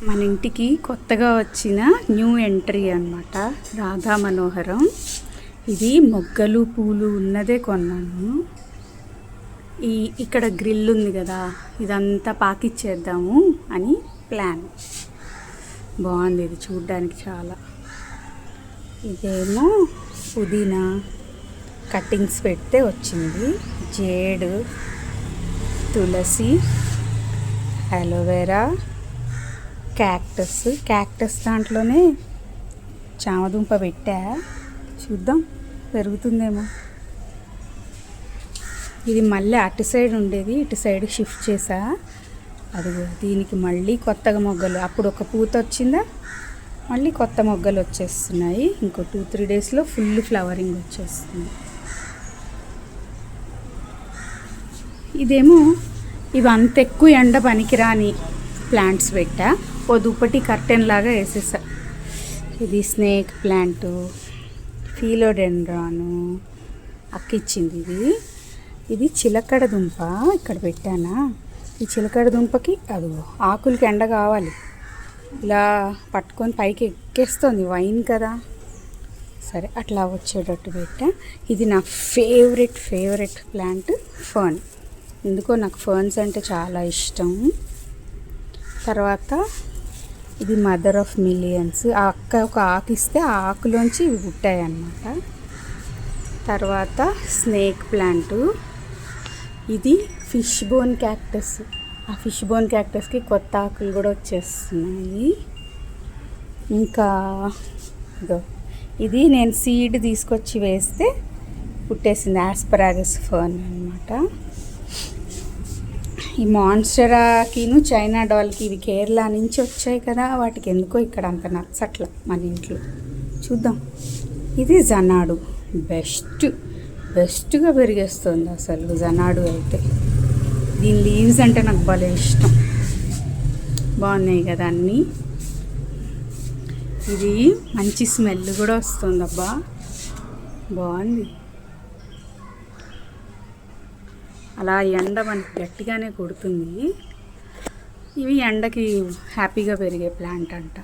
మన ఇంటికి కొత్తగా వచ్చిన న్యూ ఎంట్రీ అన్నమాట, రాధా మనోహరం. ఇది మొగ్గలు పూలు ఉన్నదే కొన్నాను. ఇక్కడ గ్రిల్ ఉంది కదా, ఇదంతా పాకిచ్చేద్దాము అని ప్లాన్. బాగుంది ఇది చూడ్డానికి చాలా. ఇదేమో పుదీనా కట్టింగ్స్ పెడితే వచ్చింది. జేడు, తులసి, అలోవెరా, క్యాక్టస్ దాంట్లోనే చామదుంప పెట్టా. చూద్దాం పెరుగుతుందేమో. ఇది మళ్ళీ అటు సైడ్ ఉండేది, ఇటు సైడ్ షిఫ్ట్ చేసా. అది దీనికి మళ్ళీ కొత్తగా మొగ్గలు, అప్పుడు ఒక పూత వచ్చిందా, మళ్ళీ కొత్త మొగ్గలు వచ్చేస్తున్నాయి. ఇంకో 2-3 డేస్లో ఫుల్ ఫ్లవరింగ్ వచ్చేస్తుంది. ఇదేమో ఇవి అంత ఎక్కువ ఎండ పనికిరాని ప్లాంట్స్ పెట్టా. ఓ దుప్పటి కర్టెన్ లాగా వేసేసా. ఇది స్నేక్ ప్లాంటు, ఫీలోడెండ్రాను అక్కిచ్చింది. ఇది చిలకడ దుంప ఇక్కడ పెట్టానా. ఈ చిలకడ దుంపకి అది ఆకులకి ఎండ కావాలి, ఇలా పట్టుకొని పైకి ఎక్కేస్తుంది, వైన్ కదా. సరే అట్లా వచ్చేటట్టు పెట్టా. ఇది నా ఫేవరెట్ ప్లాంట్ ఫర్న్. ఎందుకో నాకు ఫర్న్స్ అంటే చాలా ఇష్టం. తర్వాత ఇది మదర్ ఆఫ్ మిలియన్స్. ఆ అక్క ఒక ఆకు ఇస్తే ఆ ఆకులోంచి ఇవి పుట్టాయి అన్నమాట. తర్వాత స్నేక్ ప్లాంటు. ఇది ఫిష్ బోన్ క్యాక్టస్. ఆ ఫిష్ బోన్ క్యాక్టస్కి కొత్త ఆకులు కూడా వచ్చేస్తున్నాయి. ఇంకా ఇది నేను సీడ్ తీసుకొచ్చి వేస్తే పుట్టేసింది, ఆస్పరాగస్ ఫర్న్ అన్నమాట. ఈ మాన్స్టెరాకిను చైనా డాల్కి ఇవి కేరళ నుంచి వచ్చాయి కదా, వాటికి ఎందుకో ఇక్కడ అంత నచ్చట్ల మన ఇంట్లో. చూద్దాం. ఇది జనాడు, బెస్ట్గా పెరిగేస్తుంది అసలు జనాడు అయితే. దీని లీవ్స్ అంటే నాకు భలే ఇష్టం. బాగున్నాయి కదా అన్నీ. ఇది మంచి స్మెల్ కూడా వస్తుంది, అబ్బా బాగుంది. అలా ఎండ మనకి గట్టిగానే కొడుతుంది. ఇవి ఎండకి హ్యాపీగా పెరిగే ప్లాంట్ అంట.